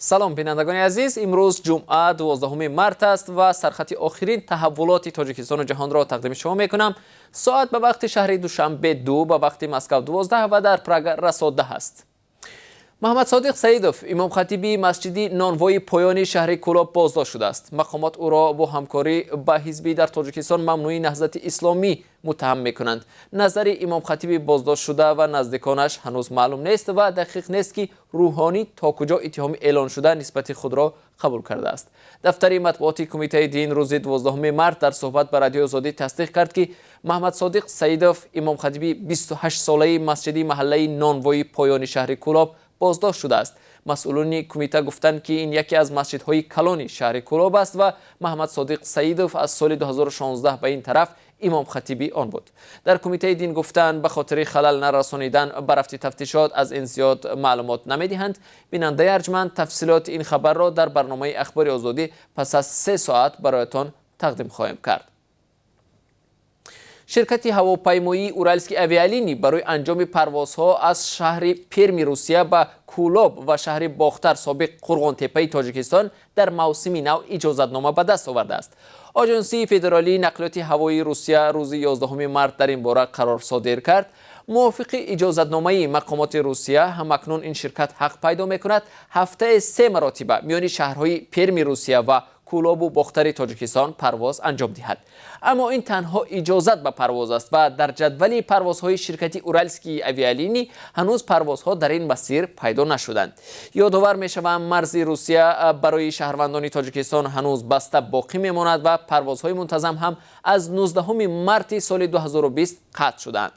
салом бинандагони азиз, имрӯз ҷумъа 12 март аст ва сархатти охирин таҳаввулоти Тоҷикистону ҷаҳонро тақдими шумо мекунам. Соат ба вақти шаҳри Душанбе 2, ба вақти Москав 12 ва дар Прага расо 10 аст. Муҳаммад Содиқ Саидов, имомхатиби масҷиди нонвои поёни шаҳри Кӯлоб боздошт шудааст. мақомот ӯро бо ҳамкорӣ ба ҳизби дар Тоҷикистон мамнӯи наҳзати исломӣ муттаҳам мекунанд. назари имомхатиби боздоштшуда ва наздиконаш ҳанӯз маълум нест ва дақиқ нест ки рӯҳонӣ то куҷо иттиҳоми эълоншуда нисбати худро қабул кардааст. дафтари матбуоти Кумитаи Дин рӯзи 12 март дар суҳбат ба Радиои Озодӣ тасдиқ кард, ки Муҳаммад Содиқ Саидов, имомхатиби 28-солаи масҷиди маҳаллаи нонвои поёни шаҳри Кӯлоб боздошт шудааст. масъулони кумита гуфтанд, ки ин яке аз масҷидҳои калони шаҳри Кӯлоб аст ва Муҳаммад Содиқ Саидов аз соли 2016 ба ин тараф имомхатиби он буд. дар Кумитаи Дин гуфтанд, ба хотири халал нарасонидан ба рафти тафтишот аз ин зиёд маълумот намедиҳанд. бинандаи арҷманд тафсилоти ин хабарро дар барномаи ахбори Озодӣ пас аз 3 соат бароятон тақдим хоҳем кард. ширкати ҳавопаймоии Уральские авиалинии барои анҷоми парвозҳо аз шаҳри Перми Русия ба Кӯлоб ва шаҳри Бохтар собиқ Қурғонтепаи Тоҷикистон дар мавсими нав иҷозатнома ба даст овардааст. Оҷонсии федералии нақлиёти ҳавоии Русия рӯзи 11 март дар ин бора қарор содир кард. мувофиқи иҷозатномаи мақомоти Русия, ҳамакнун ин ширкат ҳақ пайдо мекунад ҳафтае 3 маротиба миёни шаҳрҳои Перми Русия ва Кӯлобу Бохтари Тоҷикистон парвоз анҷом диҳад. аммо ин танҳо иҷозат ба парвоз аст ва дар ҷадвали парвозҳои ширкати Уральские авиалинии ҳанӯз парвозҳо дар ин масир пайдо нашуданд. ёдовар мешавам, марзи Русия барои шаҳрвандони Тоҷикистон ҳанӯз баста боқӣ мемонад ва парвозҳои мунтазам ҳам аз 19 марти соли 2020 қатъ шуданд.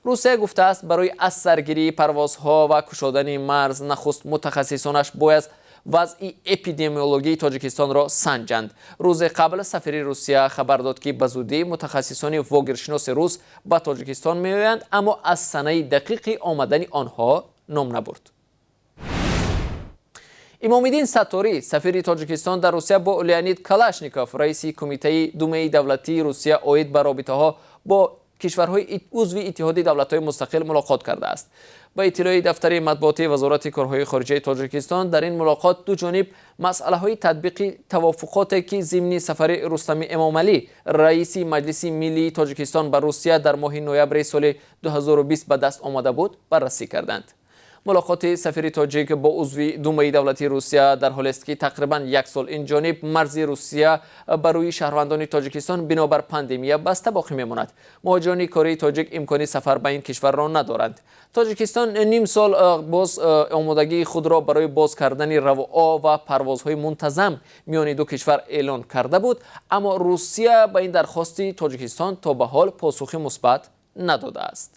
русия гуфтааст, барои аз саргирии парвозҳо ва кушодани марз нахуст мутахассисонаш бояд вазъи эпидемиологии Тоҷикистонро санҷанд. рӯзи қабл сафири Русия хабар дод, ки ба зудӣ мутахассисони вогиршиноси рус ба Тоҷикистон меоянд, аммо аз санаи дақиқи омадани онҳо ном набурд. Имомиддин Сатторӣ, сафири Тоҷикистон дар Русия, бо Леонид Калашников, раиси Кумитаи Думаи давлатии Русия оид ба робитаҳо бо кишварҳои узви Иттиҳоди давлатҳои мустақил мулоқот кардааст. ба иттилои дафтари матбуоти Вазорати корҳои хориҷияи Тоҷикистон, дар ин мулоқот дуҷониб масъалаҳои татбиқи тавофуқоте, ки зимни сафари Рустами Эмомалӣ, раиси Маҷлиси Миллии Тоҷикистон ба Русия дар моҳи ноябри соли 2020 ба даст омада буд, баррасӣ карданд. мулоқоти сафири тоҷик бо узви Думаи давлатии Русия дар ҳолест, ки тақрибан 1 сол инҷониб марзи Русия ба рӯи шаҳрвандони Тоҷикистон бинобар пандемия баста боқӣ мемонад. муҳоҷирони кории тоҷик имкони сафар ба ин кишварро надоранд. Тоҷикистон ним сол боз омодагии худро барои боз кардани равоо ва парвозҳои мунтазам миёни ду кишвар эълон карда буд, аммо Русия ба ин дархости Тоҷикистон то ба ҳол посухи мусбат надодааст.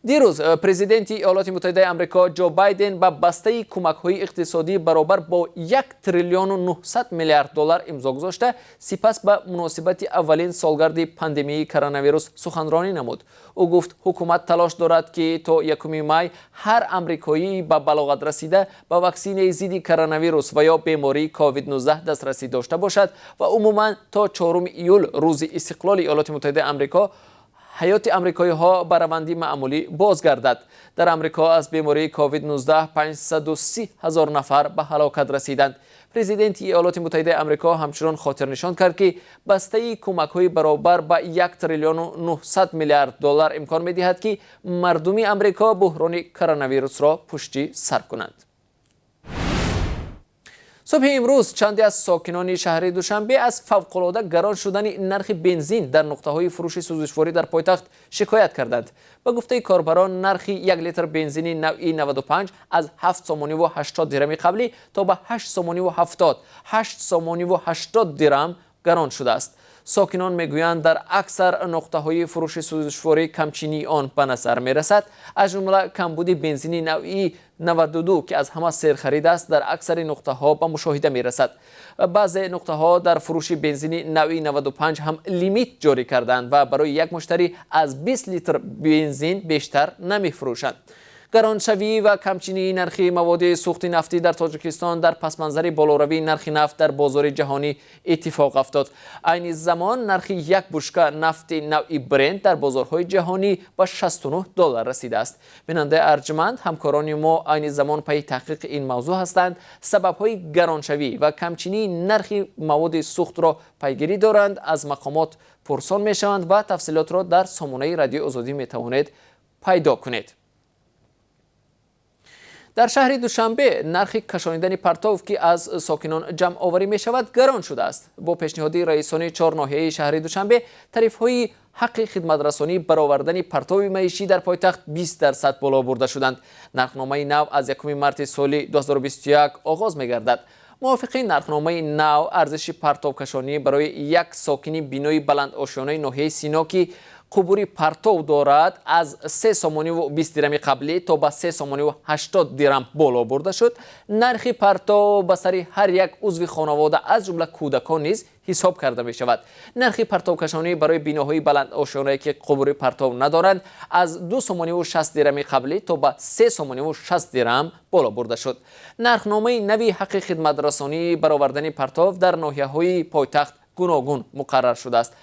дирӯз президенти Иёлоти Муттаҳидаи Амрико Ҷо Байден ба бастаи кӯмакҳои иқтисодӣ баробар бо $1 триллион و 900 миллиард доллар имзо гузошта, сипас ба муносибати аввалин солгарди пандемияи коронавирус суханронӣ намуд. ӯ гуфт, ҳукумат талош дорад, ки то 1 май ҳар амрикоӣ ба балоғат расида ба ваксинаи зидди коронавирус ва ё бемории COVID-19 дастрасӣ дошта бошад ва умуман то 4 июл, рӯзи истиқлоли Иёлоти Муттаҳидаи Амрико, ҳаёти амрикоиҳо ба раванди маъмулӣ бозгардад. дар Амрико аз бемории COVID-19 530 000 нафар ба ҳалокат расиданд. президенти Иёлоти Муттаҳидаи Амрико ҳамчунон хотирнишон кард, ки бастаи кӯмакҳои баробар ба $1 триллион و 900 миллиард доллар имкон медиҳад, ки мардуми Амрико буҳрони коронавирусро пушти сар кунанд. صبح امروز چندی از ساکنان شهر دوشنبه از فوق‌العاده گران شدن نرخ بنزین در نقطه‌های فروش سوزشواری در پایتخت شکایت کردند. با گفته کاربران، نرخ 1 لیتر بنزین نوعی 95 از 7 سومانی و 80 درهم قبلی تا به 8 سومانی و 70 8 سومانی و 80 درهم گران شده است. ساکنان میگویند در اکثر نقطه‌های فروش سوزشواری کمچینی آن به نظر میرسد، از جمله کمبود بنزین نوعی 92 که از همه سرخرید است در اکثر نقطه‌ها به مشاهده میرسد. بعضی نقطه‌ها در فروش بنزین نوعی 95 هم لیمیت جاری کردند و برای یک مشتری از 20 لیتر بنزین بیشتر نمی‌فروشند. گرانشوی و کمچینی نرخ مواد سوخت نفتی در تاجیکستان در پسمنظر بالاروی نرخ نفت در بازار جهانی اتفاق افتاد. عین زمان نرخ یک بشکه نفت نوع برنت در بازارهای جهانی به $69 رسیده است. بیننده ارجمند، همکاران ما عین زمان پی تحقیق این موضوع هستند. سبب‌های گرانشوی و کمچینی نرخ مواد سوخت را پیگیری دارند، از مقامات پرسان میشوند و تفصیلات را در سامانه رادیو آزادی میتوانید پیدا کنید. در شهر دوشنبه نرخ کشانیدن پرتو که از ساکنان جمع آوری می شود گران شده است. با پیشنهاد رئیسان 4 ناحیه شهر دوشنبه تعریف های حق خدمترسانی برآوردن پرتو معیشی در پایتخت 20% بالا برده شدند. نرخنامه نو از 1 مارت سال 2021 آغاز می گردد. موافق نرخنامه نو ارزش پرتو کشانی برای یک ساکنی بینای بلند آشیانه ناحیه سینا که قبوری پرتو دارد از 3.20 درم قبلی تا به 3.80 درم بالا برده شد. نرخ پرتو به سر هر یک عضو خانواده از جمله کودکان نیز حساب کرده می شود. نرخ پرتو کشانی برای بیناهای بلند آشیانه که قبوری پرتو ندارند از 2.60 درم قبلی تا به 3.60 درم بالا برده شد. نرخنامه نوی حق خدمت رسانی برآوردن پرتو در ناحیه‌های پایتخت گوناگون مقرر شده است.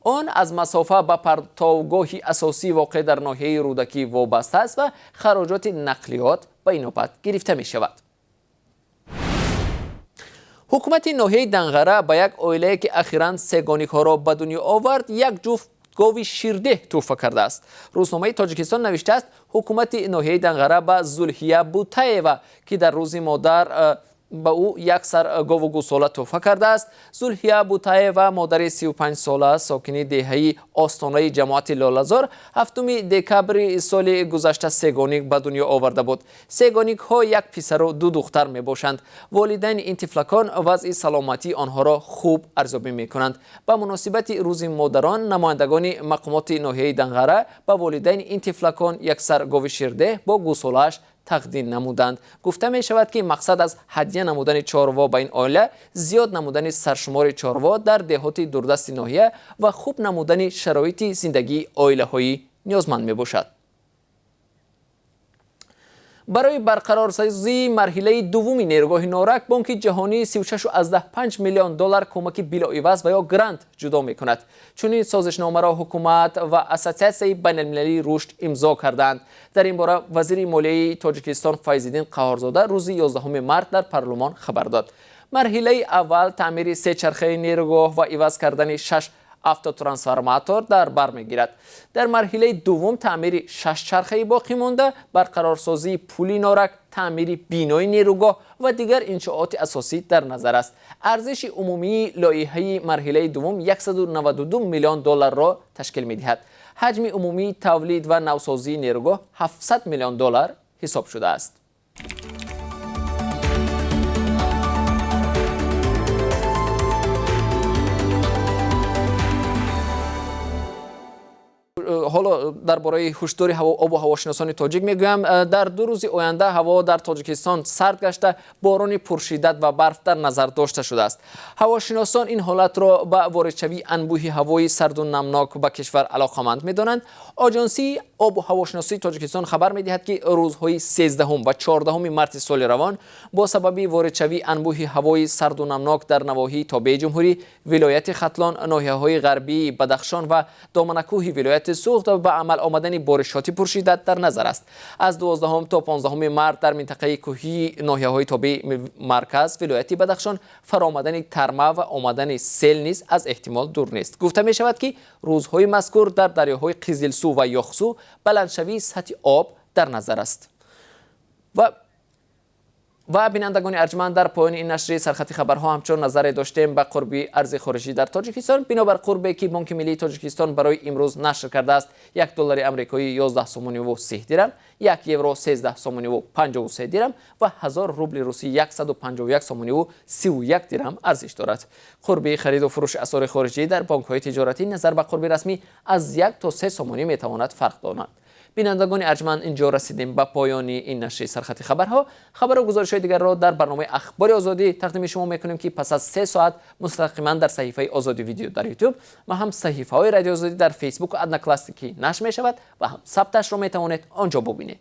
آن از مسافه به پرتوگاهی اساسی واقع در ناحیه رودکی وابسته است و خراجات نقلیات به این نوبت گرفته می شود. حکومت ناحیه دنغره به یک عائله که اخیراً سگانیک ها را به دنیا آورد یک جفت گاو شیرده تحفه کرده است. روزنامه تاجیکستان نوشته است حکومت ناحیه دنغره به زلحیه بوتایوا که در روز مادر به او یک سر گاو و گوساله تحفه کرده است. زلحیه بوتایوا مادر 35 ساله ساکن دهه آستانه جماعت لاله‌زار 7 دکبر سال گذشته سگانیک به دنیا آورده بود. سگانیک ها یک پسر و 2 دختر می باشند. والدین این طفلکان وضع سلامتی آنها را خوب ارزیابی می کنند. به مناسبت روز مادران نمایندگان مقامات ناحیه دنغره به والدین این طفلکان یک سر گاو شیرده با گوساله‌اش تقدیم نمودند. گفته می شود که مقصد از هدیه نمودن چاروا به این عائله زیاد نمودن سرشمار چاروا در دهات دوردست ناحیه و خوب نمودن شرایط زندگی عائله های نیازمند می باشد. برای برقرارسازی مرحله دوم نیروگاه نارک بانک جهانی 36.5 میلیون دلار کمک بلاعوض و یا گرانت جدا می کند. چون این سازشنامه را حکومت و اساسیاسیون بین المللی رشد امضا کردند. در این باره وزیر مالیه تاجیکستان فیض‌الدین قهارزاده روز 11 مارت در پارلمان خبر داد. مرحله اول تعمیر 3 چرخه نیروگاه و عوض کردن 6 автотрансформатор در بر میگیرد. در مرحله دوم تعمیر 6 چرخه باقی مانده، برقرارسازی پل نارک، تعمیر بینای نیروگاه و دیگر انشاءات اساسی در نظر است. ارزش عمومی لایحه مرحله دوم 192 میلیون دلار را تشکیل می‌دهد. حجم عمومی تولید و نوسازی نیروگاه 700 میلیون دلار حساب شده است. حالا درباره هشدار آب و هواشناسان تاجیک میگویم. در 2 روز آینده هوا در تاجیکستان سرد گشته، باران پرشدت و برف در نظر داشته شده است. هواشناسان این حالت را به واردشوی انبوه هوای سرد و نمناک به کشور علاقمند می‌دانند. آژانسی آب و هواشناسی تاجیکستان خبر می‌دهد که روزهای 13 و 14 مارت سال روان با سبب واردشوی انبوه هوای سرد و نمناک در نواحی تابع جمهوری، ولایت ختلان، ناحیه‌های غربی بدخشان و دامنکوه ولایت سوخت و به عمل آمدن بارشات پرشدت در نظر است. از 12 تا 15 مارت در منطقه کوهی ناحیه‌های تابع مرکز ولایت بدخشان فرآمدن ترمه و آمدن سیل نیز از احتمال دور نیست. گفته می شود که روزهای مذکور در دریاهای قزلسو و یاخسو بلندشوی سطح آب در نظر است. و بینندگان ارجمند، در پایان این نشریه سرخطی خبرها همچون نظر داشتیم به قرب ارز خارجی در تاجیکستان. بنابر قربی که بانک ملی تاجیکستان برای امروز نشر کرده است، 1 دلار آمریکایی 11 سومانی و 30 درم، 1 یورو 13 سومانی و 53 درم و 1000 روبل روسی 151 سومانی و 31 درم ارزش دارد. قرب خرید و فروش اسعار خارجی در بانک‌های تجارتی نظر به قرب رسمی از 1 تا 3 سومانی میتواند فرق دارد. بینندگان ارجمند، اینجا رسیدیم به پایان این نشریه سرخطی خبرها. خبر و گزارش‌های دیگر را در برنامه اخبار آزادی تقدیم شما می‌کنیم که پس از 3 ساعت مستقیما در صحیفه آزادی ویدیو در یوتیوب و هم صحیفه‌های رادیو آزادی در فیسبوک و ادنا کلاسیکی نشر می‌شود و هم ثبتش را می‌توانید آنجا ببینید.